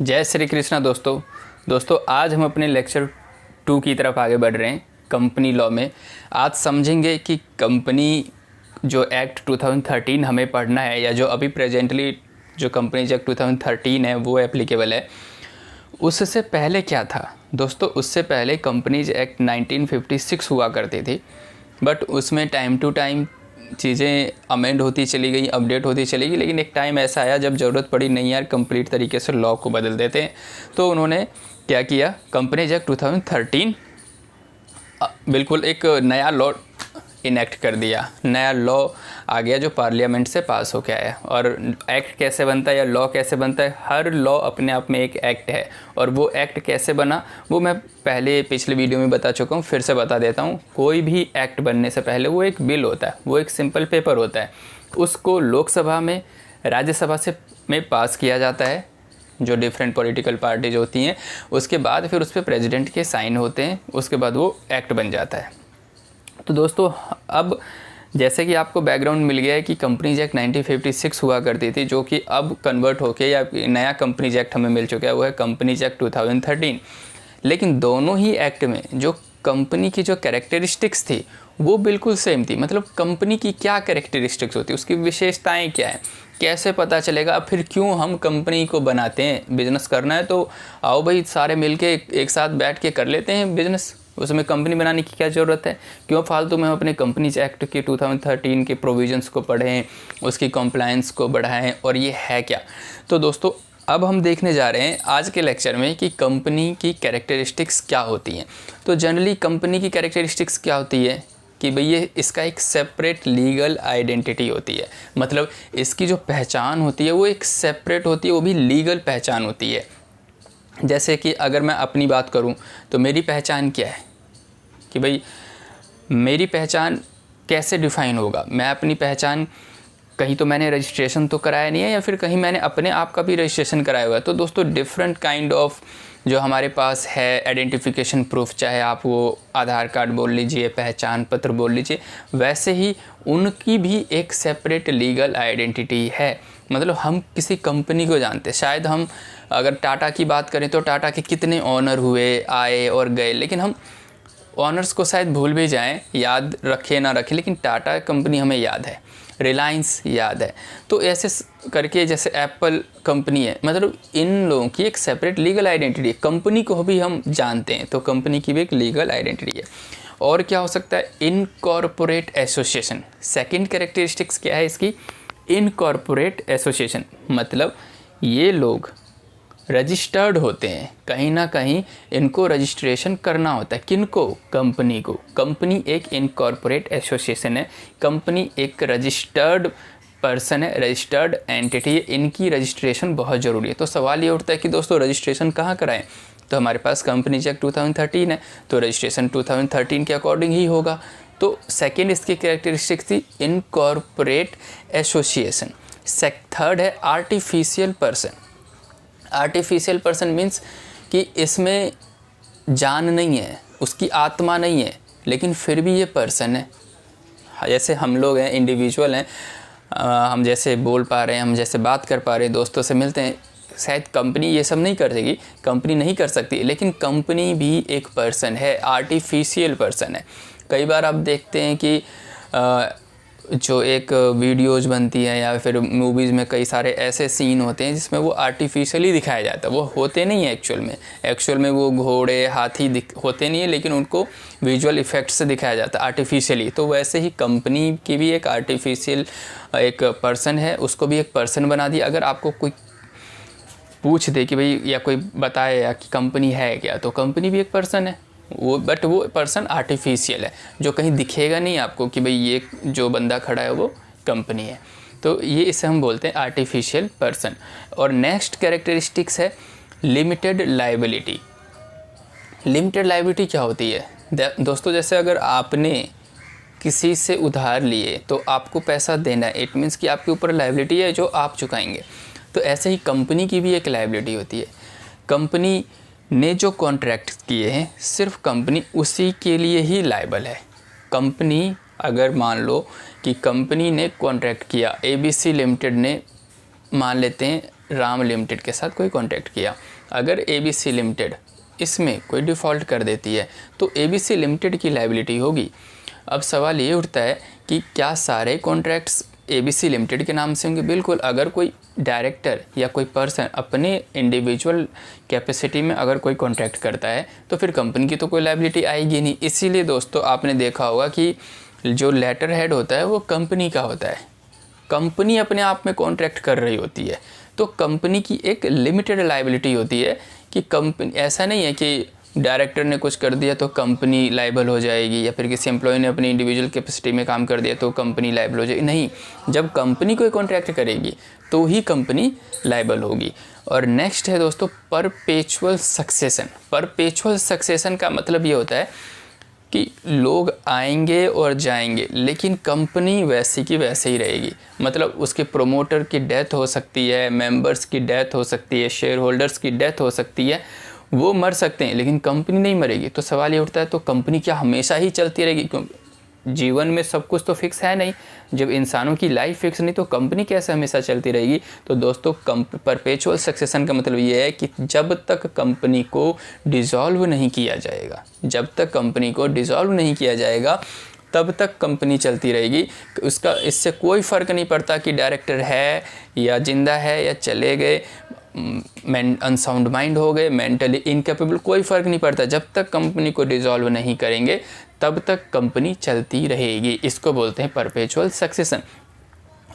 जय श्री कृष्णा दोस्तों आज हम अपने लेक्चर 2 की तरफ आगे बढ़ रहे हैं कंपनी लॉ में। आज समझेंगे कि कंपनी जो एक्ट 2013 हमें पढ़ना है या जो अभी प्रेजेंटली जो कंपनीज एक्ट 2013 है वो एप्लीकेबल है, उससे पहले क्या था। दोस्तों उससे पहले कंपनीज एक्ट 1956 हुआ करती थी, बट उसमें टाइम टू टाइम चीज़ें अमेंड होती चली गई, अपडेट होती चली गई, लेकिन एक टाइम ऐसा आया जब ज़रूरत पड़ी नहीं यार कंप्लीट तरीके से लॉ को बदल देते हैं। तो उन्होंने क्या किया, कंपनीज एक्ट 2013 बिल्कुल एक नया लॉ इनेक्ट कर दिया। नया लॉ आ गया जो पार्लियामेंट से पास होकर आया। और एक्ट कैसे बनता है या लॉ कैसे बनता है, हर लॉ अपने आप में एक एक्ट है। और वो एक्ट कैसे बना वो मैं पहले पिछले वीडियो में बता चुका हूँ, फिर से बता देता हूँ। कोई भी एक्ट बनने से पहले वो एक बिल होता है, वो एक सिंपल पेपर होता है। उसको लोकसभा में, राज्यसभा से में पास किया जाता है, जो डिफरेंट पॉलिटिकल पार्टीज होती हैं। उसके बाद फिर उस पर प्रेसिडेंट के साइन होते हैं, उसके बाद वो एक्ट बन जाता है। तो दोस्तों अब जैसे कि आपको बैकग्राउंड मिल गया है कि कंपनीज एक्ट 1956 हुआ करती थी, जो कि अब कन्वर्ट होके या नया कंपनीज एक्ट हमें मिल चुका है, वो है कंपनीज एक्ट 2013। लेकिन दोनों ही एक्ट में जो कंपनी की जो कैरेक्टरिस्टिक्स थी वो बिल्कुल सेम थी। मतलब कंपनी की क्या कैरेक्टरिस्टिक्स होती है, उसकी विशेषताएं क्या हैं, कैसे पता चलेगा, फिर क्यों हम कंपनी को बनाते हैं। बिजनेस करना है तो आओ भाई सारे मिलके एक साथ बैठ के कर लेते हैं बिजनेस, उसमें कंपनी बनाने की क्या ज़रूरत है। क्यों फालतू में हम अपने कंपनीज एक्ट के 2013 के प्रोविजंस को पढ़ें, उसकी कंप्लायंस को बढ़ाएं, और ये है क्या। तो दोस्तों अब हम देखने जा रहे हैं आज के लेक्चर में कि कंपनी की कैरेक्टरिस्टिक्स क्या होती हैं। तो जनरली कंपनी की कैरेक्टरिस्टिक्स क्या होती है कि भई ये इसका एक सेपरेट लीगल आइडेंटिटी होती है। मतलब इसकी जो पहचान होती है वो एक सेपरेट होती है, वो भी लीगल पहचान होती है। जैसे कि अगर मैं अपनी बात करूं तो मेरी पहचान क्या है कि भाई मेरी पहचान कैसे डिफ़ाइन होगा। मैं अपनी पहचान कहीं तो मैंने रजिस्ट्रेशन तो कराया नहीं है, या फिर कहीं मैंने अपने आप का भी रजिस्ट्रेशन कराया हुआ है। तो दोस्तों डिफरेंट काइंड ऑफ जो हमारे पास है आइडेंटिफिकेशन प्रूफ, चाहे आप वो आधार कार्ड बोल लीजिए, पहचान पत्र बोल लीजिए, वैसे ही उनकी भी एक सेपरेट लीगल आइडेंटिटी है। मतलब हम किसी कंपनी को जानते, शायद हम अगर टाटा की बात करें तो टाटा के कितने ऑनर हुए, आए और गए, लेकिन हम ऑनर्स को शायद भूल भी जाएं, याद रखें ना रखें, लेकिन टाटा कंपनी हमें याद है, रिलायंस याद है। तो ऐसे करके जैसे एप्पल कंपनी है, मतलब इन लोगों की एक सेपरेट लीगल आइडेंटिटी है। कंपनी को भी हम जानते हैं तो कंपनी की भी एक लीगल आइडेंटिटी है। और क्या हो सकता है, इनकॉर्पोरेट एसोसिएशन। सेकंड कैरेक्टरिस्टिक्स क्या है इसकी, इनकॉर्पोरेट एसोसिएशन। मतलब ये लोग रजिस्टर्ड होते हैं, कहीं ना कहीं इनको रजिस्ट्रेशन करना होता है। किनको, कंपनी को। कंपनी एक इनकॉर्पोरेट एसोसिएशन है, कंपनी एक रजिस्टर्ड पर्सन है, रजिस्टर्ड एंटिटी है, इनकी रजिस्ट्रेशन बहुत ज़रूरी है। तो सवाल ये उठता है कि दोस्तों रजिस्ट्रेशन कहाँ कराएं। तो हमारे पास कंपनीज एक्ट 2013 है, तो रजिस्ट्रेशन 2013 के अकॉर्डिंग ही होगा। तो सेकेंड इसकी कैरेक्टरिस्टिक्स थी इनकॉर्पोरेट एसोसिएशन। थर्ड है artificial person. Artificial person means कि इसमें जान नहीं है, उसकी आत्मा नहीं है, लेकिन फिर भी ये पर्सन है। जैसे हम लोग हैं, इंडिविजुअल हैं, हम जैसे बोल पा रहे हैं, हम जैसे बात कर पा रहे हैं, दोस्तों से मिलते हैं, शायद कंपनी ये सब नहीं कर देगी, कंपनी नहीं कर सकती, लेकिन कंपनी भी एक पर्सन है, आर्टिफिशियल पर्सन है। कई बार आप देखते हैं कि जो एक वीडियोज़ बनती है या फिर मूवीज़ में कई सारे ऐसे सीन होते हैं जिसमें वो आर्टिफिशियली दिखाया जाता है, वो होते नहीं है एक्चुअल में वो घोड़े हाथी होते नहीं है, लेकिन उनको विजुअल इफ़ेक्ट्स से दिखाया जाता है आर्टिफिशियली। तो वैसे ही कंपनी की भी एक आर्टिफिशियल एक पर्सन है, उसको भी एक पर्सन बना दिया। अगर आपको कोई पूछ दे कि भाई या कोई बताए या कि कंपनी है क्या, तो कंपनी भी एक पर्सन है वो, बट वो पर्सन आर्टिफिशियल है, जो कहीं दिखेगा नहीं आपको कि भाई ये जो बंदा खड़ा है वो कंपनी है। तो ये इसे हम बोलते हैं आर्टिफिशियल पर्सन। और नेक्स्ट कैरेक्टरिस्टिक्स है लिमिटेड लायबिलिटी। लिमिटेड लायबिलिटी क्या होती है दोस्तों, जैसे अगर आपने किसी से उधार लिए तो आपको पैसा देना है, इट मीन्स कि आपके ऊपर लायबिलिटी है जो आप चुकाएंगे। तो ऐसे ही कंपनी की भी एक लायबिलिटी होती है। कंपनी ने जो कॉन्ट्रैक्ट किए हैं सिर्फ कंपनी उसी के लिए ही लायबल है। कंपनी अगर मान लो कि कंपनी ने कॉन्ट्रैक्ट किया, ABC लिमिटेड ने मान लेते हैं राम लिमिटेड के साथ कोई कॉन्ट्रैक्ट किया, अगर ABC लिमिटेड इसमें कोई डिफ़ॉल्ट कर देती है तो ABC लिमिटेड की लायबिलिटी होगी। अब सवाल ये उठता है कि क्या सारे कॉन्ट्रैक्ट्स ABC लिमिटेड के नाम से होंगे? बिल्कुल। अगर कोई डायरेक्टर या कोई पर्सन अपने इंडिविजुअल कैपेसिटी में अगर कोई कॉन्ट्रैक्ट करता है तो फिर कंपनी की तो कोई लायबिलिटी आएगी नहीं। इसीलिए दोस्तों आपने देखा होगा कि जो लेटर हेड होता है वो कंपनी का होता है। कंपनी अपने आप में कॉन्ट्रैक्ट कर रही होती है तो कंपनी की एक लिमिटेड लायबिलिटी होती है कि कंपनी, ऐसा नहीं है कि डायरेक्टर ने कुछ कर दिया तो कंपनी लायबल हो जाएगी, या फिर किसी एम्प्लॉय ने अपनी इंडिविजुअल कैपेसिटी में काम कर दिया तो कंपनी लायबल हो जाएगी। नहीं, जब कंपनी कोई कॉन्ट्रैक्ट करेगी तो ही कंपनी लायबल होगी। और नेक्स्ट है दोस्तों परपेचुअल सक्सेशन। परपेचुअल सक्सेशन का मतलब ये होता है कि लोग आएंगे और जाएंगे लेकिन कंपनी वैसी की वैसे ही रहेगी। मतलब उसके प्रोमोटर की डेथ हो सकती है, मेंबर्स की डेथ हो सकती है, शेयर होल्डर्स की डेथ हो सकती है, वो मर सकते हैं लेकिन कंपनी नहीं मरेगी। तो सवाल ये उठता है तो कंपनी क्या हमेशा ही चलती रहेगी? क्योंकि जीवन में सब कुछ तो फिक्स है नहीं। जब इंसानों की लाइफ फिक्स नहीं तो कंपनी कैसे हमेशा चलती रहेगी? तो दोस्तों परपेचुअल सक्सेशन का मतलब ये है कि जब तक कंपनी को डिसॉल्व नहीं किया जाएगा, जब तक कंपनी को डिसॉल्व नहीं किया जाएगा तब तक कंपनी चलती रहेगी। उसका इससे कोई फ़र्क नहीं पड़ता कि डायरेक्टर है या जिंदा है या चले गए, अनसाउंड माइंड हो गए, मेंटली इनकेपेबल, कोई फ़र्क नहीं पड़ता। जब तक कंपनी को डिसॉल्व नहीं करेंगे तब तक कंपनी चलती रहेगी। इसको बोलते हैं परपेचुअल सक्सेशन।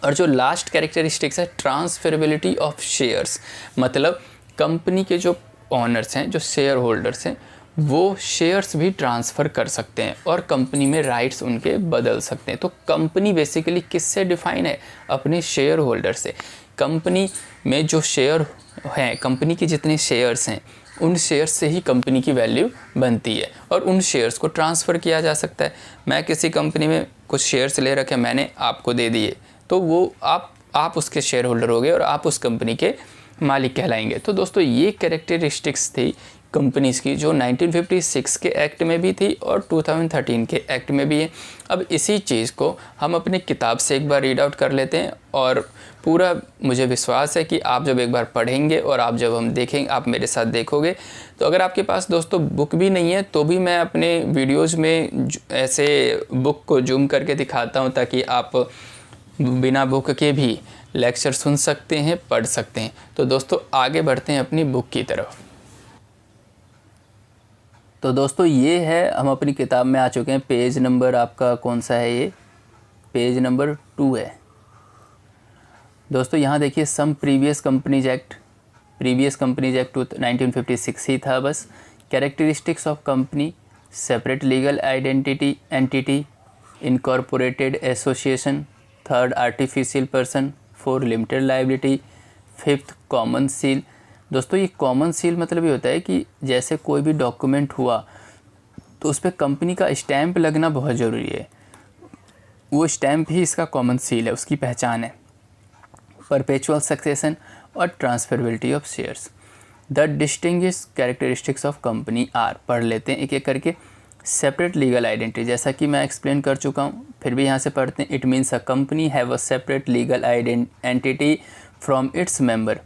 और जो लास्ट कैरेक्टरिस्टिक्स है ट्रांसफरेबिलिटी ऑफ शेयर्स, मतलब कंपनी के जो ऑनर्स हैं, जो शेयर होल्डर्स हैं, वो शेयर्स भी ट्रांसफ़र कर सकते हैं और कंपनी में राइट्स उनके बदल सकते हैं। तो कंपनी बेसिकली किससे डिफाइन है? अपने शेयर होल्डर से। कंपनी में जो शेयर हैं, कंपनी के जितने शेयर्स हैं, उन शेयर्स से ही कंपनी की वैल्यू बनती है और उन शेयर्स को ट्रांसफ़र किया जा सकता है। मैं किसी कंपनी में कुछ शेयर्स ले रखे, मैंने आपको दे दिए, तो वो आप उसके शेयर होल्डर हो गए और आप उस कंपनी के मालिक कहलाएंगे। तो दोस्तों ये कैरेक्टरिस्टिक्स थी कंपनीज़ की जो 1956 के एक्ट में भी थी और 2013 के एक्ट में भी है। अब इसी चीज़ को हम अपनी किताब से एक बार रीड आउट कर लेते हैं और पूरा मुझे विश्वास है कि आप जब एक बार पढ़ेंगे और आप जब हम देखेंगे, आप मेरे साथ देखोगे, तो अगर आपके पास दोस्तों बुक भी नहीं है तो भी मैं अपने वीडियोज़ में ऐसे बुक को जूम करके दिखाता हूँ ताकि आप बिना बुक के भी लेक्चर सुन सकते हैं, पढ़ सकते हैं। तो दोस्तों आगे बढ़ते हैं अपनी बुक की तरफ। तो दोस्तों ये है, हम अपनी किताब में आ चुके हैं। पेज नंबर आपका कौन सा है? ये पेज नंबर 2 है दोस्तों। यहाँ देखिए सम प्रीवियस कंपनीज एक्ट 1956 ही था बस। Characteristics of company, separate legal identity entity, incorporated association, third artificial person, 4 limited liability, 5th common seal. दोस्तों ये कॉमन सील मतलब ये होता है कि जैसे कोई भी डॉक्यूमेंट हुआ तो उस पर कंपनी का स्टैंप लगना बहुत ज़रूरी है। वो स्टैंप ही इसका कॉमन सील है, उसकी पहचान है। परपेचुअल सक्सेशन और transferability of shares. The distinguish characteristics of company are, पढ़ लेते हैं एक एक करके। सेपरेट लीगल आइडेंटिटी, जैसा कि मैं एक्सप्लेन कर चुका हूँ, फिर भी यहाँ से पढ़ते हैं। It means a company have a separate legal entity from its member,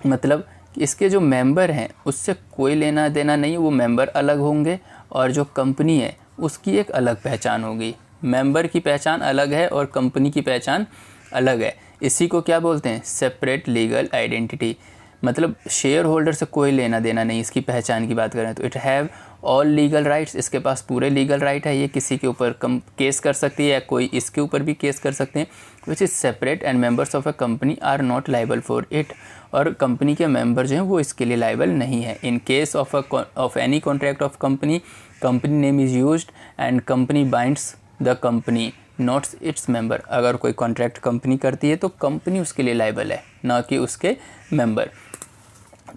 मतलब इसके जो मेंबर हैं उससे कोई लेना देना नहीं, वो मेंबर अलग होंगे और जो कंपनी है उसकी एक अलग पहचान होगी। मेंबर की पहचान अलग है और कंपनी की पहचान अलग है। इसी को क्या बोलते हैं? Separate legal identity. मतलब शेयर होल्डर से कोई लेना देना नहीं, इसकी पहचान की बात करें तो। It have all legal rights, इसके पास पूरे लीगल राइट है, ये किसी के ऊपर केस कर सकती है या कोई इसके ऊपर भी केस कर सकते हैं। Which is separate and members of a company are not liable for it, और कंपनी के मेंबर जो हैं वो इसके लिए लाइबल नहीं है। In case of any contract of company, company name is used and company binds the company not its member. अगर कोई कॉन्ट्रैक्ट कंपनी करती है तो कंपनी उसके लिए लाइबल है, ना कि उसके मेंबर।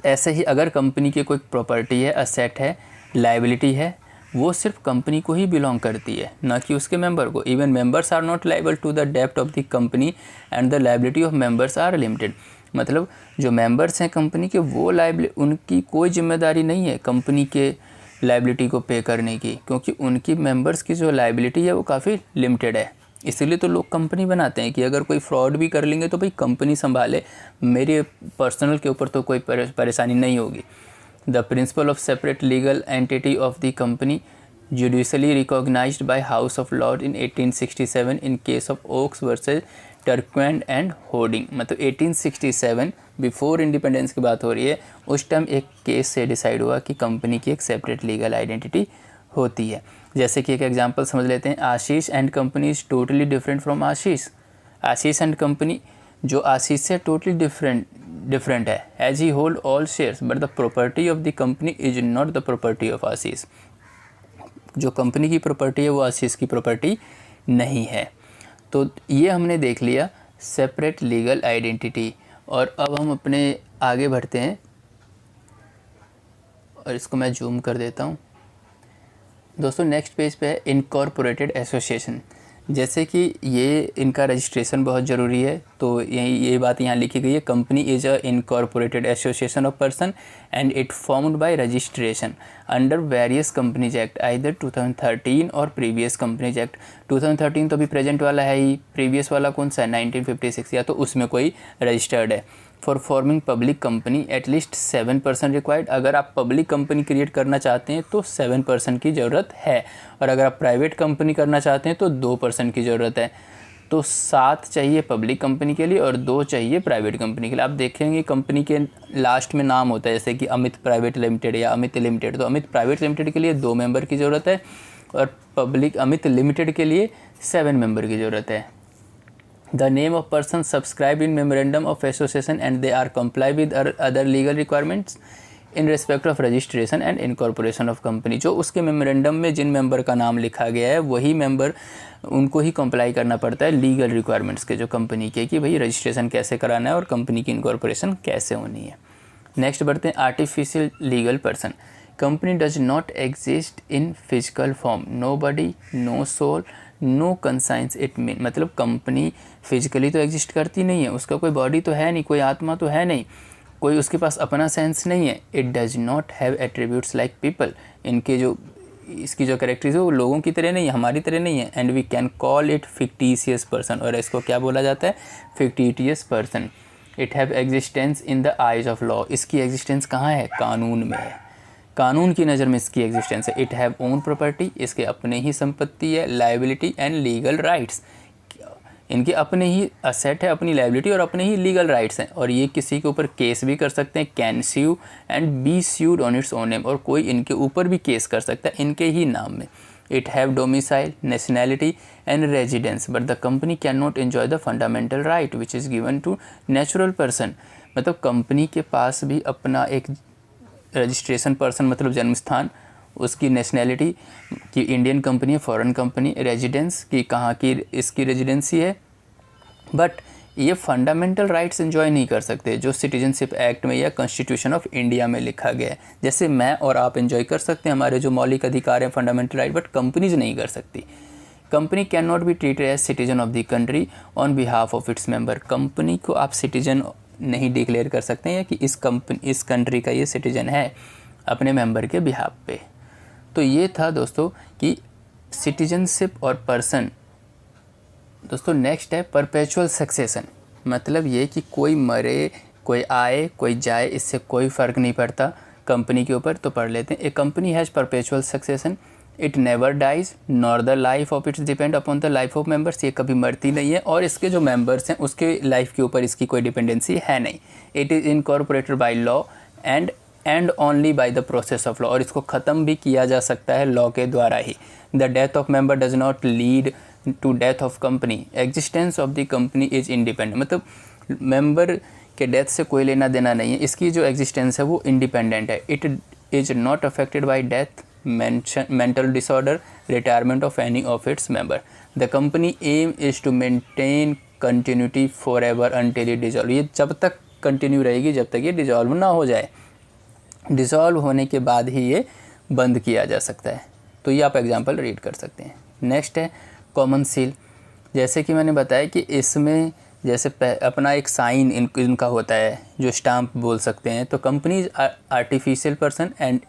ऐसे ही अगर कंपनी की कोई प्रॉपर्टी है, असेट है, लाइबिलिटी है, वो सिर्फ कंपनी को ही बिलोंग करती है, ना कि उसके मेंबर को। Even members are not liable to the डेब्ट of the company and the liability of members are limited. मतलब जो मेंबर्स हैं कंपनी के, वो उनकी कोई जिम्मेदारी नहीं है कंपनी के लाइबिलिटी को पे करने की, क्योंकि उनकी मेंबर्स की जो लाइबिलिटी है वो काफ़ी लिमिटेड है। इसीलिए तो लोग कंपनी बनाते हैं कि अगर कोई फ्रॉड भी कर लेंगे तो भाई कंपनी संभाले, मेरे पर्सनल के ऊपर तो कोई परेशानी नहीं होगी। The principle of separate legal entity of the company judicially recognized by House of Lords in 1867 in case of Oaks versus Turquand and Harding. मतलब 1867 बिफोर इंडिपेंडेंस की बात हो रही है, उस टाइम एक केस से डिसाइड हुआ कि कंपनी की एक सेपरेट लीगल आइडेंटिटी होती है। जैसे कि एक एग्जांपल समझ लेते हैं, Ashish and company is totally different from Ashish. Ashish and company जो आशीष से टोटली डिफरेंट है, as he hold all shares but the property of the company is not the property of Ashish. जो कंपनी की प्रॉपर्टी है वो आशीष की प्रॉपर्टी नहीं है। तो ये हमने देख लिया सेपरेट लीगल आइडेंटिटी। और अब हम अपने आगे बढ़ते हैं और इसको मैं जूम कर देता हूँ। दोस्तों नेक्स्ट पेज पे है इनकॉर्पोरेटेड एसोसिएशन। जैसे कि ये इनका रजिस्ट्रेशन बहुत ज़रूरी है, तो ये बात यहाँ लिखी गई है, company is a incorporated association of person and it formed by registration under various companies act either 2013 और प्रीवियस कंपनीज एक्ट। 2013 तो अभी प्रेजेंट वाला है ही, प्रीवियस वाला कौन सा है 1956, या तो उसमें कोई रजिस्टर्ड है। For forming public company at least 7% required. अगर आप पब्लिक कंपनी क्रिएट करना चाहते हैं तो 7% की ज़रूरत है, और अगर आप प्राइवेट कंपनी करना चाहते हैं तो 2% की ज़रूरत है। तो 7 चाहिए पब्लिक कंपनी के लिए और 2 चाहिए प्राइवेट कंपनी के लिए। आप देखेंगे कंपनी के लास्ट में नाम होता है, जैसे कि अमित प्राइवेट लिमिटेड या अमित लिमिटेड, तो अमित प्राइवेट लिमिटेड के लिए 2 मेंबर की ज़रूरत है और पब्लिक अमित लिमिटेड के लिए 7 मेंबर की ज़रूरत है। The name of person subscribed in memorandum of association and they are comply with other legal requirements in respect of registration and incorporation of company। जो उसके मेमोरेंडम में जिन मेंबर का नाम लिखा गया है वही मेंबर, उनको ही कंप्लाई करना पड़ता है लीगल रिक्वायरमेंट्स के जो कंपनी के, कि भाई रजिस्ट्रेशन कैसे कराना है और कंपनी की इनकॉर्पोरेशन कैसे होनी है। नेक्स्ट बढ़ते हैं artificial legal person. Company does not exist in physical form, no body no soul no conscience it mean. मतलब कंपनी फिजिकली तो एग्जिस्ट करती नहीं है, उसका कोई बॉडी तो है नहीं, कोई आत्मा तो है नहीं, कोई उसके पास अपना सेंस नहीं है। It does not have attributes like people. इनके जो इसकी जो कैरेक्टरिज है वो लोगों की तरह नहीं है, हमारी तरह नहीं है। And we can call it fictitious person, और इसको क्या बोला जाता है, fictitious person. It have existence in the eyes of law. इसकी एग्जिस्टेंस कहाँ है, कानून में है, कानून की नज़र में इसकी एग्जिस्टेंस है। इट हैव ओन प्रॉपर्टी, इसके अपने ही संपत्ति है, लायबिलिटी एंड लीगल राइट्स, इनके अपने ही असेट है, अपनी लायबिलिटी और अपने ही लीगल राइट्स हैं। और ये किसी के ऊपर केस भी कर सकते हैं, can sue and be sued on its own name, और कोई इनके ऊपर भी केस कर सकता है इनके ही नाम में। It have domicile, nationality and residence but the company can not enjoy the fundamental right which is given to natural person. मतलब कंपनी के पास भी अपना एक रजिस्ट्रेशन पर्सन मतलब जन्म स्थान, उसकी नेशनैलिटी कि इंडियन कंपनी है, फॉरेन कंपनी, रेजिडेंस कि कहाँ की इसकी रेजिडेंसी है, बट ये फंडामेंटल राइट्स एंजॉय नहीं कर सकते जो सिटीजनशिप एक्ट में या कॉन्स्टिट्यूशन ऑफ इंडिया में लिखा गया है। जैसे मैं और आप एंजॉय कर सकते हैं हमारे जो मौलिक अधिकार हैं, फंडामेंटल राइट, बट कंपनीज नहीं कर सकती। Company can not be treated as citizen of the country on behalf of its member. Company को आप सिटीजन नहीं डिक्लेयर कर सकते हैं कि इस कंट्री का ये सिटीजन है अपने मेंबर के बिहाफ पे। तो ये था दोस्तों कि सिटीजनशिप और पर्सन। दोस्तों नेक्स्ट है परपेचुअल सक्सेशन। मतलब ये कि कोई मरे, कोई आए, कोई जाए, इससे कोई फ़र्क नहीं पड़ता कंपनी के ऊपर। तो पढ़ लेते हैं। A company has perpetual succession, it never dies nor the life of its depend upon the life of members. ये कभी मरती नहीं है और इसके जो मेंबर्स हैं उसके लाइफ के ऊपर इसकी कोई डिपेंडेंसी है नहीं। It is incorporated by law and only by the process of law, और इसको ख़त्म भी किया जा सकता है लॉ के द्वारा ही। The death of member does not lead to death of company, existence of the company is independent. मतलब मेंबर के डेथ से कोई लेना देना नहीं है, इसकी जो एग्जिस्टेंस है वो इंडिपेंडेंट है। It is not affected by death, mental disorder, retirement of any of its member. The company aim is to maintain continuity forever until it dissolve। ये जब तक कंटिन्यू रहेगी जब तक ये डिजॉल्व ना हो जाए। डिजॉल्व होने के बाद ही ये बंद किया जा सकता है। तो ये आप एग्जांपल रीड कर सकते हैं। नेक्स्ट है कॉमन सील। जैसे कि मैंने बताया कि इसमें जैसे अपना एक साइन इनका होता है जो स्टाम्प बोल सकते हैं। तो companies artificial person and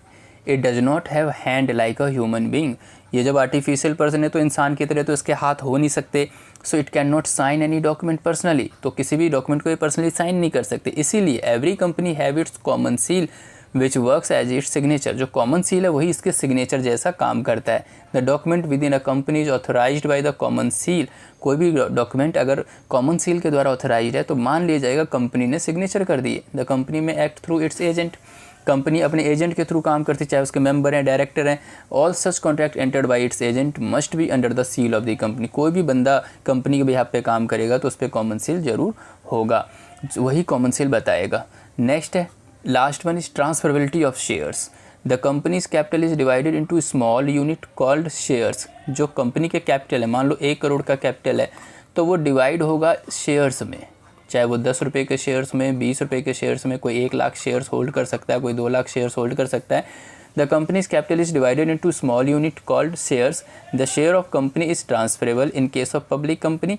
it does not have hand like a human being. ये जब आर्टिफिशियल पर्सन है तो इंसान की तरह तो इसके हाथ हो नहीं सकते। So it can not sign any document personally, तो किसी भी डॉक्यूमेंट को ये पर्सनली साइन नहीं कर सकते। इसीलिए every company have its common seal which works as its signature. जो कॉमन सील है वही इसके सिग्नेचर जैसा काम करता है। The document within a company is authorised by the common seal. कोई भी डॉक्यूमेंट अगर कॉमन सील के द्वारा ऑथोराइज्ड है तो मान लिया जाएगा कंपनी ने सिग्नेचर कर दिए। द कंपनी में act through it's agent. Company अपने एजेंट के थ्रू काम करती, चाहे उसके मेंबर हैं, डायरेक्टर हैं। All such contract entered by it's agent must be under the seal of the company. कोई भी बंदा कंपनी के बिहाफ पे काम करेगा तो उस पर कॉमन सील जरूर होगा, वही कॉमन सील बताएगा। नेक्स्ट है last one is transferability of shares. The company's capital is divided into small unit called shares. जो कंपनी के कैपिटल है, मान लो 1 करोड़ का कैपिटल है, तो वो डिवाइड होगा शेयर्स में, चाहे वो 10 रुपये के शेयर्स में, 20 रुपये के शेयर्स में। कोई 1 लाख शेयर्स होल्ड कर सकता है, कोई 2 लाख शेयर्स होल्ड कर सकता है। The company's capital is divided into small unit called shares. The share of company is transferable in case of public company,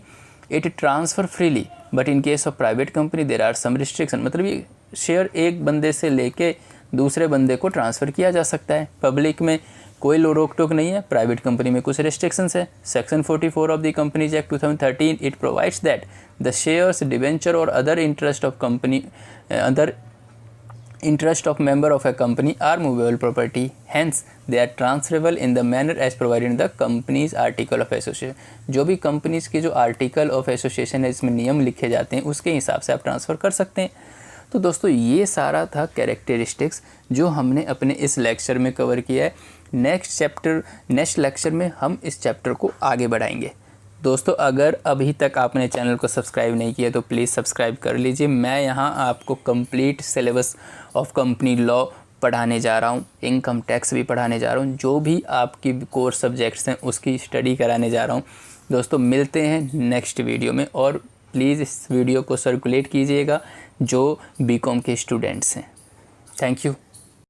it transfer freely, but in case of private company there are some restriction. मतलब ये share एक बंदे से लेके दूसरे बंदे को transfer किया जा सकता है। पब्लिक में कोई रोक टोक नहीं है, प्राइवेट कंपनी में कुछ रिस्ट्रिक्शंस है। Section 44 of the companies act 2013 it provides that the shares, debenture और other interest of member of a company are movable property, hence they are transferable in the manner as provided in the company's article of association। जो भी companies के जो article of association है, इसमें नियम लिखे जाते हैं, उसके हिसाब से आप ट्रांसफ़र कर सकते हैं। तो दोस्तों ये सारा था कैरेक्टरिस्टिक्स जो हमने अपने इस लेक्चर में कवर किया है। नेक्स्ट लेक्चर में हम इस चैप्टर को आगे बढ़ाएंगे। दोस्तों अगर अभी तक आपने चैनल को सब्सक्राइब नहीं किया तो प्लीज़ सब्सक्राइब कर लीजिए। मैं यहाँ आपको complete syllabus of company law पढ़ाने जा रहा हूँ, इनकम टैक्स भी पढ़ाने जा रहा हूँ, जो भी आपकी कोर सब्जेक्ट्स हैं उसकी स्टडी कराने जा रहा हूँ। दोस्तों मिलते हैं नेक्स्ट वीडियो में, और प्लीज़ इस वीडियो को सर्कुलेट कीजिएगा जो बीकॉम के स्टूडेंट्स हैं। Thank you.